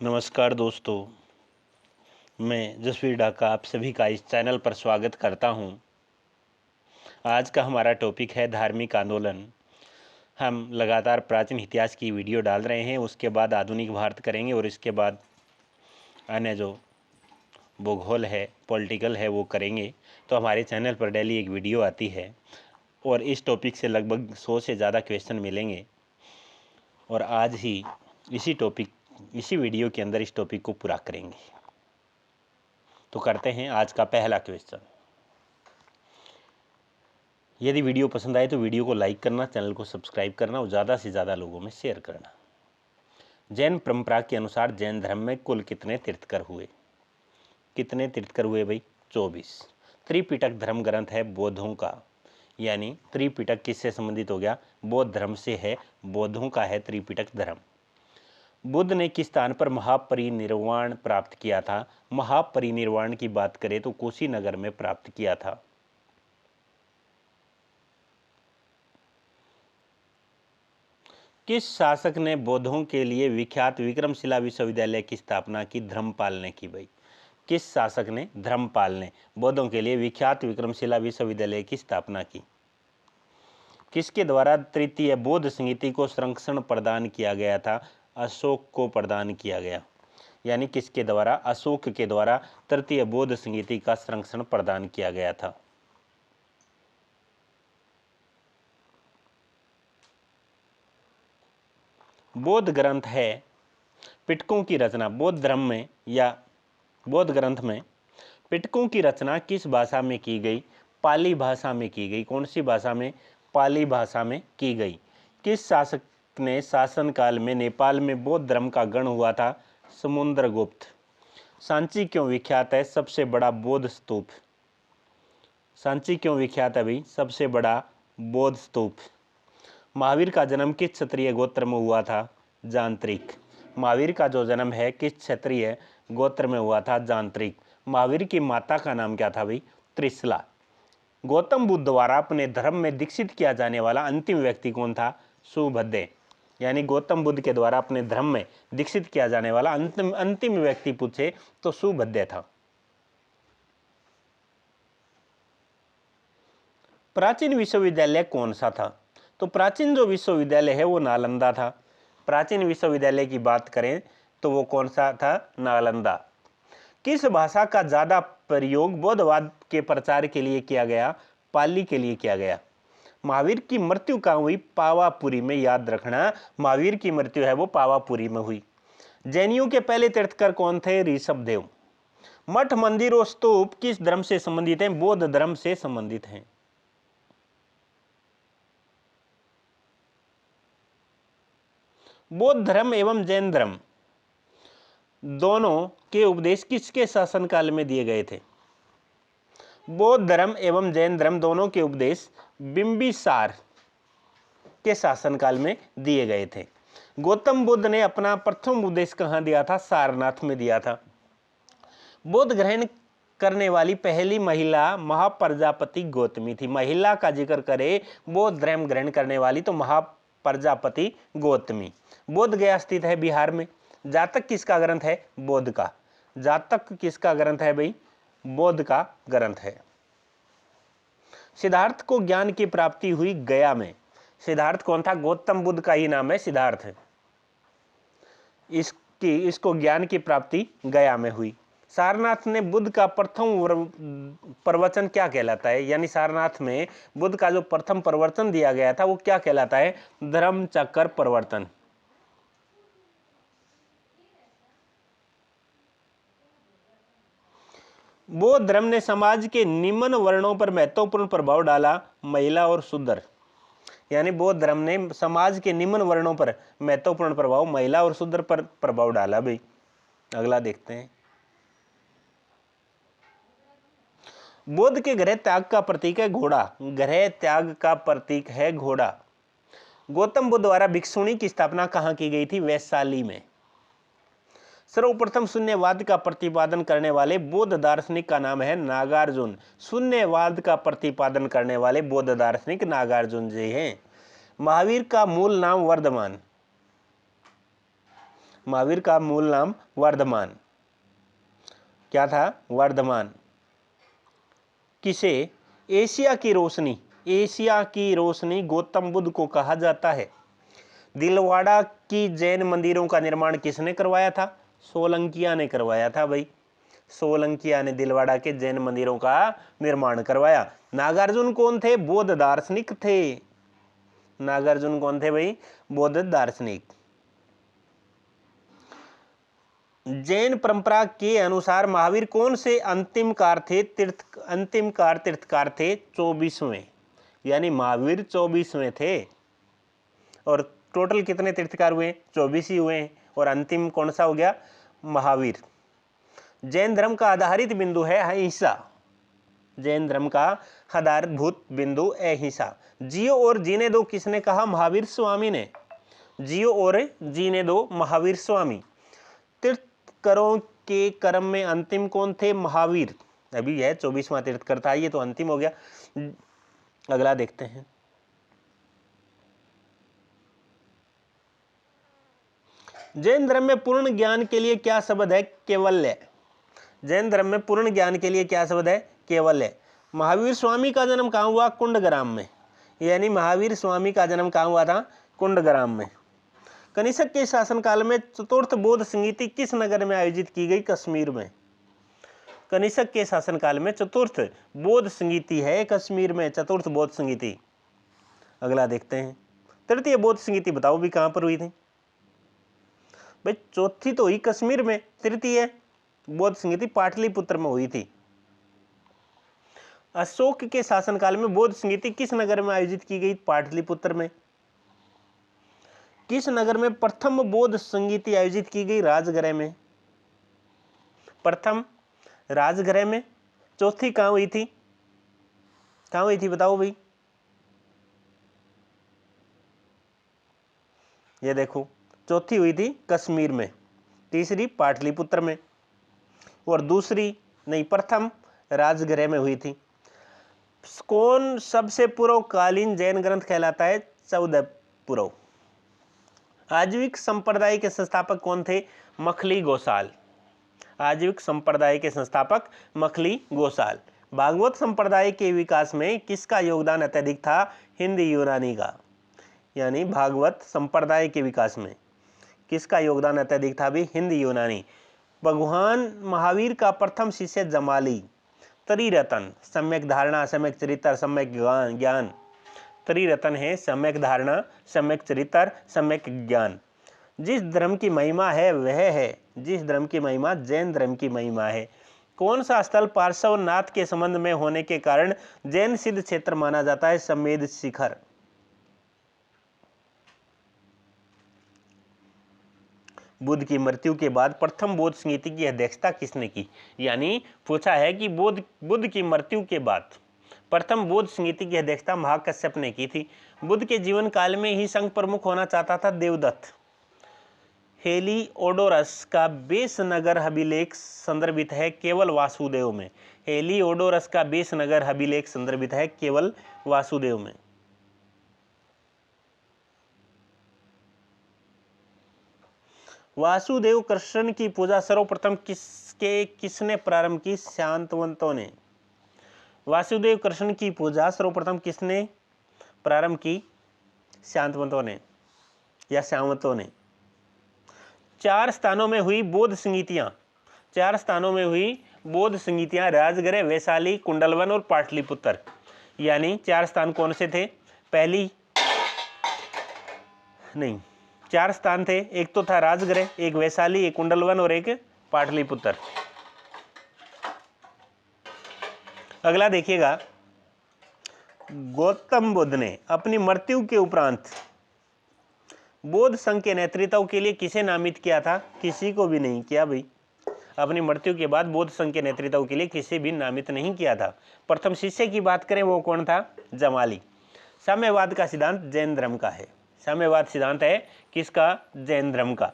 नमस्कार दोस्तों, मैं जसवीर डाका आप सभी का इस चैनल पर स्वागत करता हूं। आज का हमारा टॉपिक है धार्मिक आंदोलन। हम लगातार प्राचीन इतिहास की वीडियो डाल रहे हैं, उसके बाद आधुनिक भारत करेंगे और इसके बाद अन्य जो भूगोल है, पॉलिटिकल है वो करेंगे। तो हमारे चैनल पर डेली एक वीडियो आती है और इस टॉपिक से लगभग 100 से ज़्यादा क्वेश्चन मिलेंगे और आज ही इसी वीडियो के अंदर इस टॉपिक को पूरा करेंगे। तो करते हैं आज का पहला क्वेश्चन। यदि वीडियो पसंद आए तो वीडियो को लाइक करना, चैनल को सब्सक्राइब करना और ज़्यादा से ज़्यादा लोगों में शेयर करना। जैन परंपरा के अनुसार जैन धर्म में कुल कितने तीर्थकर हुए? कितने तीर्थकर हुए भाई? 24। त्रिपिटक धर्म ग्रंथ है बौद्धों का, यानी त्रिपिटक किससे संबंधित हो गया? बौद्ध धर्म से है, बौद्धों का है त्रिपिटक धर्म। बुद्ध ने किस स्थान पर महापरिनिर्वाण प्राप्त किया था? महापरिनिर्वाण की बात करें तो कुशीनगर में प्राप्त किया था। किस शासक ने बौद्धों के लिए विख्यात विक्रमशिला विश्वविद्यालय की स्थापना की? धर्मपाल ने की भाई। किस शासक ने? धर्मपाल ने बौद्धों के लिए विख्यात विक्रमशिला विश्वविद्यालय की स्थापना की। किसके द्वारा तृतीय बौद्ध संहिता को संरक्षण प्रदान किया गया था? अशोक को प्रदान किया गया। यानी किसके द्वारा? अशोक के द्वारा तृतीय बौद्ध संहिता का संरक्षण प्रदान किया गया था। बौद्ध ग्रंथ है पिटकों की रचना बौद्ध धर्म में या बौद्ध ग्रंथ में पिटकों की रचना किस भाषा में की गई? पाली भाषा में की गई। कौन सी भाषा में? पाली भाषा में की गई। किस शासक ने शासन काल में नेपाल में बौद्ध धर्म का गण हुआ था? समुद्रगुप्त। सांची क्यों विख्यात है? सबसे बड़ा बौद्ध स्तूप। सांची क्यों विख्यात है भाई? सबसे बड़ा बौद्ध स्तूप। महावीर का जन्म किस क्षत्रिय गोत्र में हुआ था? जांत्रिक। महावीर का जो जन्म है किस क्षत्रिय गोत्र में हुआ था? जांत्रिक। महावीर की माता का नाम क्या था भाई? त्रिशला। गौतम बुद्ध द्वारा अपने धर्म में दीक्षित किया जाने वाला अंतिम व्यक्ति कौन था? सुभद्दे। यानी गौतम बुद्ध के द्वारा अपने धर्म में दीक्षित किया जाने वाला अंतिम व्यक्ति पूछे तो सुभद्दे था। प्राचीन विश्वविद्यालय कौन सा था? तो प्राचीन जो विश्वविद्यालय है वो नालंदा था। प्राचीन विश्वविद्यालय की बात करें तो वो कौन सा था? नालंदा। किस भाषा का ज्यादा प्रयोग बौद्धवाद के प्रचार के लिए किया गया? पाली के लिए किया गया। महावीर की मृत्यु कहाँ हुई? पावापुरी में। याद रखना, महावीर की मृत्यु है वो पावापुरी में हुई। जैनियों के पहले तीर्थकर कौन थे? ऋषभदेव। मठ, मंदिर और स्तूप किस धर्म से संबंधित हैं? बौद्ध धर्म से संबंधित हैं। बौद्ध धर्म एवं जैन धर्म दोनों के उपदेश किसके शासनकाल में दिए गए थे? बौद्ध धर्म एवं जैन धर्म दोनों के उपदेश बिंबिसार के शासनकाल में दिए गए थे। गौतम बुद्ध ने अपना प्रथम उपदेश कहाँ दिया था? सारनाथ में दिया था। बौद्ध ग्रहण करने वाली पहली महिला महाप्रजापति गौतमी थी। महिला का जिक्र करे बौद्ध धर्म ग्रहण करने वाली तो महाप्रजापति गौतमी। बोध गया स्थित है बिहार में। जातक किसका ग्रंथ है? बौद्ध का। जातक किसका ग्रंथ है भाई? बौद्ध का ग्रंथ है। सिद्धार्थ को ज्ञान की प्राप्ति हुई गया में। सिद्धार्थ कौन था? गौतम बुद्ध का ही नाम है सिद्धार्थ। इसको ज्ञान की प्राप्ति गया में हुई। सारनाथ ने बुद्ध का प्रथम प्रवचन क्या कहलाता है? यानी सारनाथ में बुद्ध का जो प्रथम प्रवचन दिया गया था वो क्या कहलाता है? धर्म चक्र प्रवर्तन। बौद्ध धर्म ने समाज के निम्न वर्णों पर महत्वपूर्ण प्रभाव डाला। महिला और शूद्र। यानी बौद्ध धर्म ने समाज के निम्न वर्णों पर महत्वपूर्ण प्रभाव महिला और शूद्र पर प्रभाव डाला भाई। अगला देखते हैं। बौद्ध के गृह त्याग का प्रतीक है घोड़ा। गृह त्याग का प्रतीक है घोड़ा। गौतम बुद्ध द्वारा भिक्षुणी की स्थापना कहाँ की गई थी? वैशाली में। सर्वप्रथम शून्यवाद का प्रतिपादन करने वाले बौद्ध दार्शनिक का नाम है नागार्जुन। शून्यवाद का प्रतिपादन करने वाले बौद्ध दार्शनिक नागार्जुन जी हैं। महावीर का मूल नाम वर्धमान। महावीर का मूल नाम वर्धमान, क्या था? वर्धमान। किसे एशिया की रोशनी गौतम बुद्ध को कहा जाता है? दिलवाड़ा की जैन मंदिरों का निर्माण किसने करवाया था? सोलंकिया ने करवाया था भाई। सोलंकिया ने दिलवाड़ा के जैन मंदिरों का निर्माण करवाया। नागार्जुन कौन थे? बौद्ध दार्शनिक थे। नागार्जुन कौन थे भाई? बौद्ध दार्शनिक। जैन परंपरा के अनुसार महावीर कौन से अंतिमकार तीर्थकार थे? 24वें, यानी महावीर 24वें थे। और टोटल कितने तीर्थकार हुए? 24 ही हुए। और अंतिम कौन सा हो गया? महावीर। जैन धर्म का आधारित बिंदु है अहिंसा। जैन धर्म का आधारभूत बिंदु अहिंसा। जियो और जीने दो किसने कहा? महावीर स्वामी ने। जियो और जीने दो महावीर स्वामी। तीर्थकरों के क्रम में अंतिम कौन थे? महावीर। अभी यह 24वां तीर्थकर था, ये तो अंतिम हो गया। अगला देखते हैं। जैन धर्म में पूर्ण ज्ञान के लिए क्या शब्द है? कैवल्य। जैन धर्म में पूर्ण ज्ञान के लिए क्या शब्द है? कैवल्य। महावीर स्वामी का जन्म कहाँ हुआ? कुंडग्राम में, यानी महावीर स्वामी का जन्म कहाँ हुआ था? कुंडग्राम में। कनिष्क के शासनकाल में चतुर्थ बौद्ध संगीति किस नगर में आयोजित की गई? कश्मीर में। कनिष्क के शासनकाल में चतुर्थ बौद्ध संगीति है कश्मीर में, चतुर्थ बौद्ध संगीति। अगला देखते हैं। तृतीय बौद्ध संगीति बताओ भी कहाँ पर हुई थी? भाई चौथी तो हुई कश्मीर में, तृतीय बौद्ध संगीति पाटलिपुत्र में हुई थी। अशोक के शासनकाल में बौद्ध संगीति किस नगर में आयोजित की गई? पाटलिपुत्र में। किस नगर में प्रथम बौद्ध संगीति आयोजित की गई? राजगृह में। प्रथम राजगृह में। चौथी कहाँ हुई थी? कहाँ हुई थी बताओ भाई? ये देखो, चौथी हुई थी कश्मीर में, तीसरी पाटलिपुत्र में, और दूसरी नहीं, प्रथम राजगृह में हुई थी। कौन सबसे पूर्वकालीन जैन ग्रंथ कहलाता है? 14 पूर्व। आजीविक संप्रदाय के संस्थापक कौन थे? मखली गोसाल। आजीविक संप्रदाय के संस्थापक मखली गोसाल। भागवत संप्रदाय के विकास में किसका योगदान अत्यधिक था? हिंदी यूनानी का। यानी भागवत संप्रदाय के विकास में किसका योगदान अत्यधिक था भी? हिंदी यूनानी। भगवान महावीर का प्रथम शिष्य जमाली। त्रिरत्न, सम्यक धारणा, सम्यक चरित्र, सम्यक ज्ञान। त्रिरत्न है सम्यक धारणा, सम्यक चरित्र, सम्यक ज्ञान। जिस धर्म की महिमा है वह है, जिस धर्म की महिमा जैन धर्म की महिमा है। कौन सा स्थल पार्श्वनाथ के संबंध में होने के कारण जैन सिद्ध क्षेत्र माना जाता है? समेध शिखर। बुद्ध की मृत्यु के बाद प्रथम बौद्ध संगीति की अध्यक्षता किसने की? यानी पूछा है कि बुद्ध की मृत्यु के बाद प्रथम बौद्ध संगीति की अध्यक्षता महाकश्यप ने की थी। बुद्ध के जीवन काल में ही संघ प्रमुख होना चाहता था देवदत्त। हेलिओडोरस का बेस नगर अभिलेख संदर्भित है केवल वासुदेव में। हेलिओडोरस का बेस नगर अभिलेख संदर्भित है केवल वासुदेव में। वासुदेव कृष्ण की पूजा सर्वप्रथम किसने प्रारंभ की? शांतवंतों ने। वासुदेव कृष्ण की पूजा सर्वप्रथम किसने प्रारंभ की? शांतवंतों ने या श्यामवंतों ने। 4 स्थानों में हुई बौद्ध संगीतियां, 4 स्थानों में हुई बौद्ध संगीतियां राजगृह, वैशाली, कुंडलवन और पाटलिपुत्र। यानी 4 स्थान कौन से थे? पहली नहीं, 4 स्थान थे, एक तो था राजगृह, एक वैशाली, एक कुंडलवन और एक पाटलिपुत्र। अगला देखिएगा। गौतम बुद्ध ने अपनी मृत्यु के उपरांत बौद्ध संघ के नेतृत्व के लिए किसे नामित किया था? किसी को भी नहीं किया भाई। अपनी मृत्यु के बाद बौद्ध संघ के नेतृत्व के लिए किसी भी नामित नहीं किया था। प्रथम शिष्य की बात करें वो कौन था? जमाली। साम्यवाद का सिद्धांत जैन धर्म का है। साम्यवाद सिद्धांत है किसका? जैन धर्म का।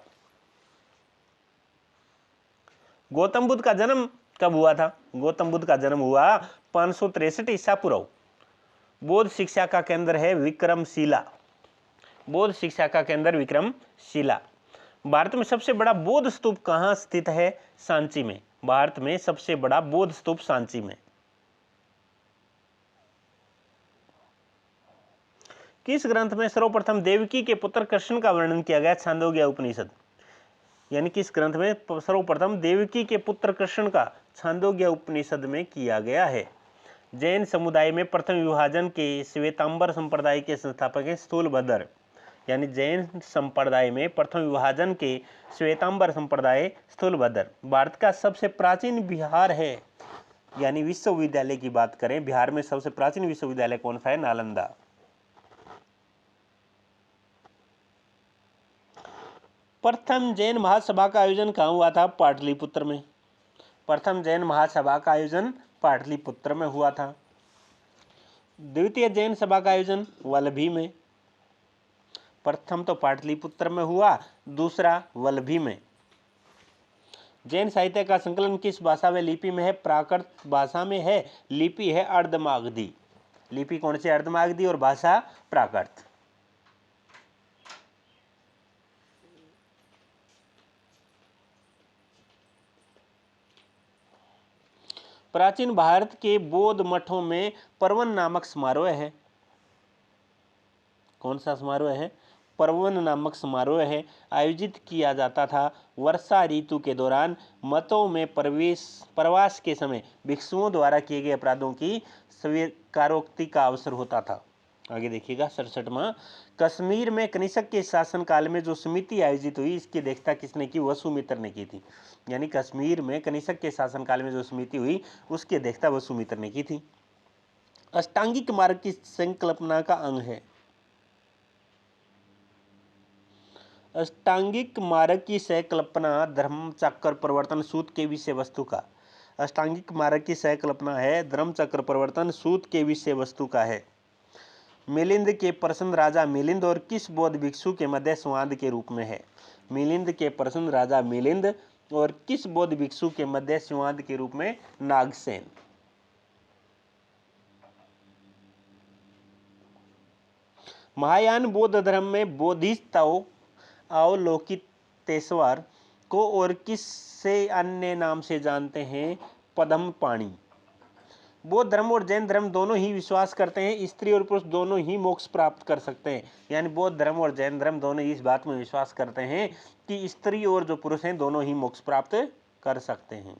गौतम बुद्ध का जन्म कब हुआ था? गौतम बुद्ध का जन्म हुआ 563 ईसा पूर्व। बौद्ध शिक्षा का केंद्र है विक्रमशिला। बौद्ध शिक्षा का केंद्र विक्रमशिला। भारत में सबसे बड़ा बौद्ध स्तूप कहाँ स्थित है? सांची में। भारत में सबसे बड़ा बौद्ध स्तूप सांची में। किस ग्रंथ में सर्वप्रथम देवकी के पुत्र कृष्ण का वर्णन किया गया? छांदोग्य उपनिषद। यानी किस ग्रंथ में सर्वप्रथम देवकी के पुत्र कृष्ण का छांदोग्य उपनिषद में किया गया है? जैन समुदाय में प्रथम विभाजन के श्वेतांबर संप्रदाय के संस्थापक हैं स्थूलभद्र। यानी जैन संप्रदाय में प्रथम विभाजन के श्वेतांबर संप्रदाय स्थूलभद्र। भारत का सबसे प्राचीन बिहार है, यानी विश्वविद्यालय की बात करें, बिहार में सबसे प्राचीन विश्वविद्यालय कौन सा है? नालंदा। प्रथम जैन महासभा का आयोजन कहाँ हुआ था? पाटलिपुत्र में। प्रथम जैन महासभा का आयोजन पाटलिपुत्र में हुआ था। द्वितीय जैन सभा का आयोजन वल्लभी में। प्रथम तो पाटलिपुत्र में हुआ, दूसरा वल्लभी में। जैन साहित्य का संकलन किस भाषा व लिपि में है? प्राकृत भाषा में है। लिपि है अर्धमागधी। लिपि कौन सी? अर्धमागधी। और भाषा प्राकृत। प्राचीन भारत के बौद्ध मठों में पर्वन नामक समारोह है। कौन सा समारोह है? पर्वन नामक समारोह है। आयोजित किया जाता था वर्षा ऋतु के दौरान। मतों में प्रवास के समय भिक्षुओं द्वारा किए गए अपराधों की स्वीकारोक्ति का अवसर होता था। आगे देखिएगा 67वां। कश्मीर में कनिष्क के शासनकाल में जो समिति आयोजित हुई, इसकी अध्यक्षता किसने की? वसुमित्र ने की थी। यानी कश्मीर में कनिष्क के शासनकाल में जो समिति हुई, उसकी अध्यक्षता वसुमित्र ने की थी। अष्टांगिक मार्ग की संकल्पना का अंग है। अष्टांगिक मार्ग की संकल्पना धर्मचक्र प्रवर्तन सूत्र के विषय वस्तु का। अष्टांगिक मार्ग की संकल्पना है धर्मचक्र प्रवर्तन सूत्र के विषय वस्तु का है। मिलिंद के प्रसन्न राजा मिलिंद और किस बौद्ध भिक्षु के मध्य संवाद के रूप में है? मिलिंद के प्रसन्न राजा मिलिंद और किस बौद्ध भिक्षु के मध्य संवाद के रूप में? नागसेन। महायान बौद्ध धर्म में बोधिसत्व अवलोकितेश्वर को और किससे अन्य नाम से जानते हैं? पद्मपाणि। बौद्ध धर्म और जैन धर्म दोनों ही विश्वास करते हैं स्त्री और पुरुष दोनों ही मोक्ष प्राप्त कर सकते हैं। यानी बौद्ध धर्म और जैन धर्म दोनों ही इस बात में विश्वास करते हैं कि स्त्री और जो पुरुष हैं दोनों ही मोक्ष प्राप्त कर सकते हैं।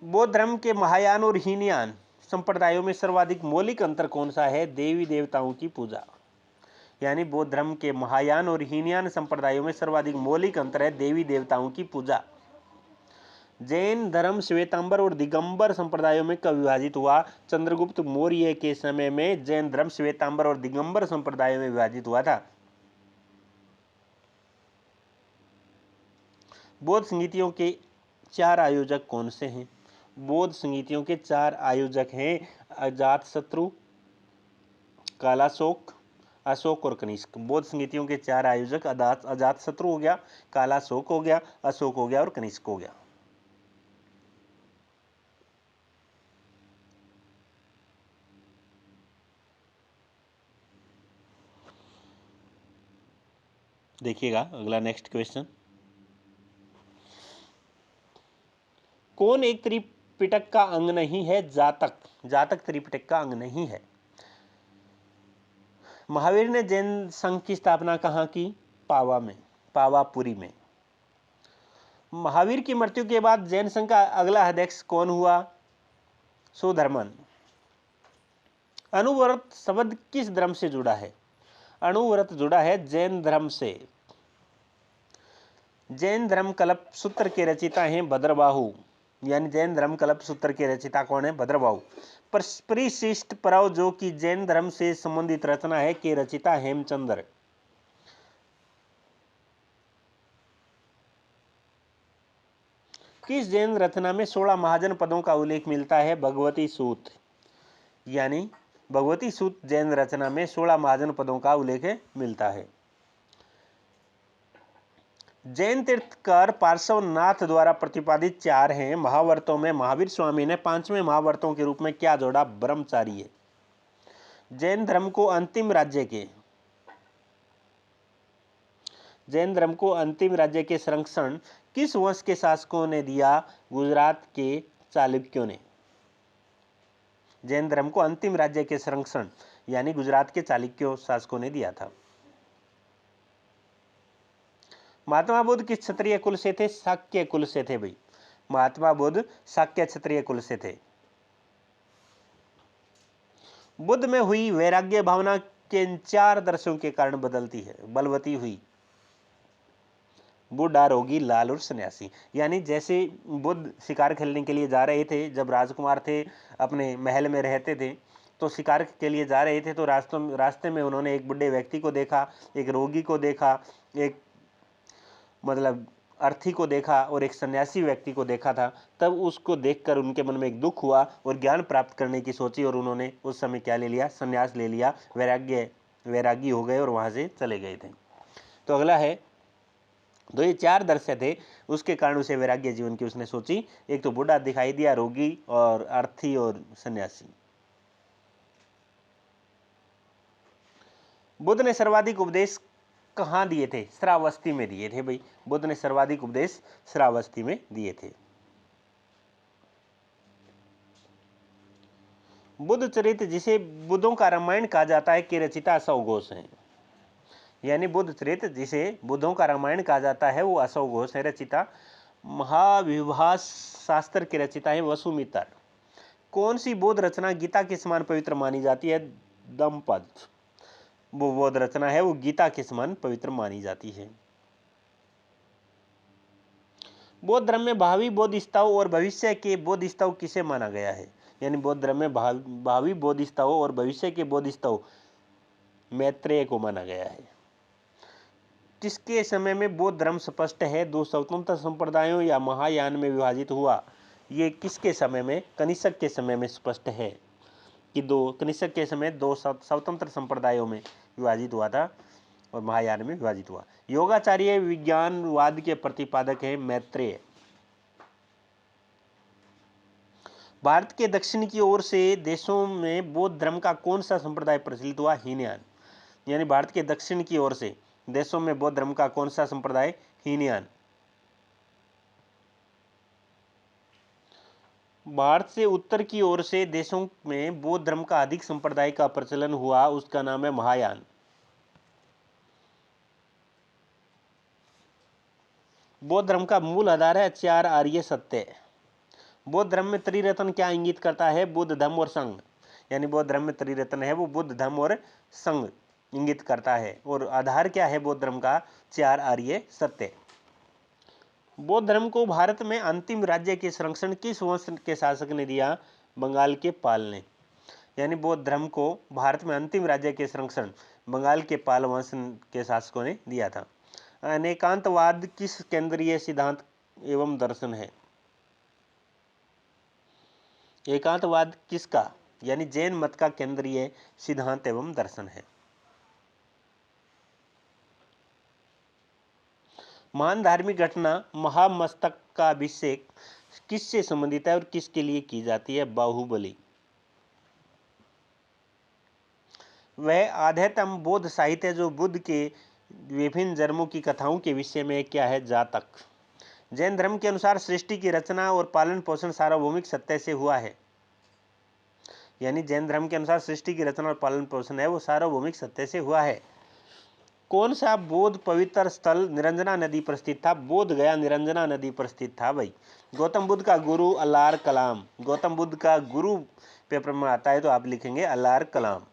बौद्ध धर्म के महायान और हीनयान संप्रदायों में सर्वाधिक मौलिक अंतर कौन सा है? देवी देवताओं की पूजा। यानी बौद्ध धर्म के महायान और हीनयान संप्रदायों में सर्वाधिक मौलिक अंतर है देवी देवताओं की पूजा। जैन धर्म श्वेतांबर और दिगंबर संप्रदायों में कब विभाजित हुआ? चंद्रगुप्त मौर्य के समय में जैन धर्म श्वेतांबर और दिगंबर संप्रदायों में विभाजित हुआ था। बौद्ध संगीतियों के 4 आयोजक कौन से हैं? बौद्ध संगीतियों के 4 आयोजक हैं अजातशत्रु, कालाशोक, अशोक और कनिष्क। बौद्ध संगीतियों के 4 आयोजक अजातशत्रु हो गया, कालाशोक हो गया, अशोक हो गया और कनिष्क हो गया। देखिएगा अगला नेक्स्ट क्वेश्चन। कौन एक त्रिपिटक का अंग नहीं है? जातक। जातक त्रिपिटक का अंग नहीं है। महावीर ने जैन संघ की स्थापना कहाँ की? पावा में, पावापुरी में। महावीर की मृत्यु के बाद जैन संघ का अगला अध्यक्ष कौन हुआ? सुधर्मन। अनुव्रत शब्द किस धर्म से जुड़ा है? अनुव्रत जुड़ा है जैन धर्म से। जैन धर्म कल्प सूत्र के रचिता हैं भद्रबाहु। यानी जैन धर्म कल्प सूत्र के रचिता कौन है? भद्रबाहु। परिशिष्ट परव जो कि जैन धर्म से संबंधित रचना है के रचिता हेमचंद्र। किस जैन रचना में 16 महाजन पदों का उल्लेख मिलता है? भगवती सूत्र। यानी भगवती सूत्र जैन रचना में 16 महाजन पदों का उल्लेख मिलता है। जैन तीर्थकर पार्श्वनाथ द्वारा प्रतिपादित 4 हैं महाव्रतों में महावीर स्वामी ने 5वें महाव्रतों के रूप में क्या जोड़ा? ब्रह्मचार्य। जैन धर्म को अंतिम राज्य के जैन धर्म को अंतिम राज्य के संरक्षण किस वंश के शासकों ने दिया? गुजरात के चालुक्यों ने। जैन धर्म को अंतिम राज्य के संरक्षण यानी गुजरात के चालुक्यों शासकों ने दिया था। महात्मा बुद्ध किस क्षत्रिय कुल से थे? शाक्य कुल से थे भाई। महात्मा बुद्ध शाक्य क्षत्रिय कुल से थे। बुद्ध में हुई वैराग्य भावना किन 4 दर्शों के कारण बलवती हुई? बूढ़ा, रोगी, लाल और सन्यासी। यानी जैसे बुद्ध शिकार खेलने के लिए जा रहे थे, जब राजकुमार थे अपने महल में रहते थे, तो शिकार के लिए जा रहे थे तो रास्ते में उन्होंने एक बुढ़े व्यक्ति को देखा, एक रोगी को देखा, एक मतलब अर्थी को देखा और एक सन्यासी व्यक्ति को देखा था। तब उसको देखकर उनके मन में एक दुख हुआ और ज्ञान प्राप्त करने की सोची और उन्होंने उस समय क्या ले लिया? संन्यास ले लिया, वैरागी हो गए और वहां से चले गए थे। तो अगला है, तो ये 4 दर्शय थे, उसके कारण उसे वैराग्य जीवन की उसने सोची। एक तो बूढ़ा दिखाई दिया, रोगी और अर्थी और सन्यासी। बुद्ध ने सर्वाधिक उपदेश कहाँ दिए थे? श्रावस्ती में दिए थे भाई। बुद्ध ने सर्वाधिक उपदेश श्रावस्ती में दिए थे। बुद्ध चरित्र जिसे बुद्धों का रामायण कहा जाता है, के रचिता अशोक घोष हैं। यानी बुद्ध चरित्र जिसे बुद्धों का रामायण कहा जाता है वो अशोक घोष है रचिता। महाविभाष शास्त्र के रचिता है वसुमित्र। कौन सी बौद्ध रचना गीता के समान पवित्र मानी जाती है? दम्पद। वो बौद्ध रचना है वो गीता के समान पवित्र मानी जाती है। बौद्ध धर्म में भावी बोधि स्तव और भविष्य के बोधि स्तव किसे माना गया है? यानी बौद्ध धर्म में भावी बोधि स्तव और भविष्य के बोधि स्तव मैत्रेय को माना गया है। किसके समय में बौद्ध धर्म स्पष्ट है? 2 स्वतंत्र संप्रदायों या महायान में विभाजित हुआ? ये किसके समय में? कनिष्क के समय में स्पष्ट है कि कनिष्क के समय 2 स्वतंत्र संप्रदायों में विभाजित हुआ था और महायान में विभाजित हुआ। योगाचार्य विज्ञानवाद के प्रतिपादक है मैत्रेय। भारत के दक्षिण की ओर से देशों में बौद्ध धर्म का कौन सा संप्रदाय प्रचलित हुआ? हीनयान। यानी भारत के दक्षिण की ओर से देशों में बौद्ध धर्म का कौन सा संप्रदाय? हीनयान। भारत से उत्तर की ओर से देशों में बौद्ध धर्म का अधिक संप्रदाय का प्रचलन हुआ, उसका नाम है महायान। बौद्ध धर्म का मूल आधार है 4 आर्य सत्य। बौद्ध धर्म में त्रिरत्न क्या इंगित करता है? बुद्ध, धम्म और संघ। यानी बौद्ध धर्म में त्रिरत्न है वो बुद्ध, धम्म और संघ इंगित करता है। और आधार क्या है बौद्ध धर्म का? 4 आर्य सत्य। बौद्ध धर्म को भारत में अंतिम राज्य के संरक्षण किस वंश के शासक ने दिया? बंगाल के पाल ने। यानी बौद्ध धर्म को भारत में अंतिम राज्य के संरक्षण बंगाल के पाल वंश के शासकों ने दिया था। अनेकांतवाद किस केंद्रीय सिद्धांत एवं दर्शन है? एकांतवाद किसका? यानी जैन मत का केंद्रीय सिद्धांत एवं दर्शन है। महान धार्मिक घटना महामस्तक का अभिषेक किससे संबंधित है और किसके लिए की जाती है? बाहुबली। वह आध्यात्म बौद्ध साहित्य जो बुद्ध के विभिन्न जन्मों की कथाओं के विषय में क्या है? जातक। जैन धर्म के अनुसार सृष्टि की रचना और पालन पोषण सार्वभौमिक सत्य से हुआ है। यानी जैन धर्म के अनुसार सृष्टि की रचना और पालन पोषण है वो सार्वभौमिक सत्य से हुआ है। कौन सा बौद्ध पवित्र स्थल निरंजना नदी पर स्थित था? बोध गया निरंजना नदी पर स्थित था भाई। गौतम बुद्ध का गुरु अल्लाह कलाम। गौतम बुद्ध का गुरु पेपर में आता है तो आप लिखेंगे अल्लाह कलाम।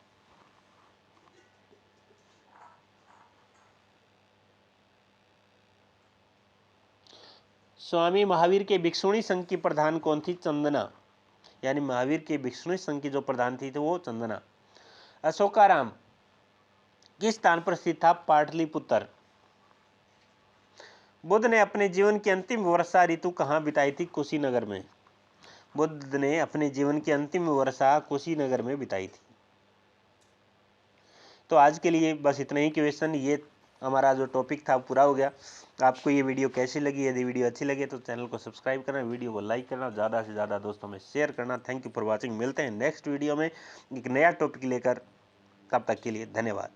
स्वामी महावीर के भिक्षुणी संघ की प्रधान कौन थी? चंदना। यानी महावीर के भिक्षुणी संघ की जो प्रधान थी तो वो चंदना। अशोकाराम किस स्थान पर स्थित था? पाटलिपुत्र। बुद्ध ने अपने जीवन की अंतिम वर्षा ऋतु कहाँ बिताई थी? कुशीनगर में। बुद्ध ने अपने जीवन की अंतिम वर्षा कुशीनगर में बिताई थी। तो आज के लिए बस इतना ही क्वेश्चन, ये हमारा जो टॉपिक था पूरा हो गया। आपको ये वीडियो कैसी लगी? यदि वीडियो अच्छी लगे तो चैनल को सब्सक्राइब करना, वीडियो को लाइक करना, ज़्यादा से ज़्यादा दोस्तों में शेयर करना। Thank you for watching. मिलते हैं नेक्स्ट वीडियो में एक नया टॉपिक लेकर। तब तक के लिए धन्यवाद।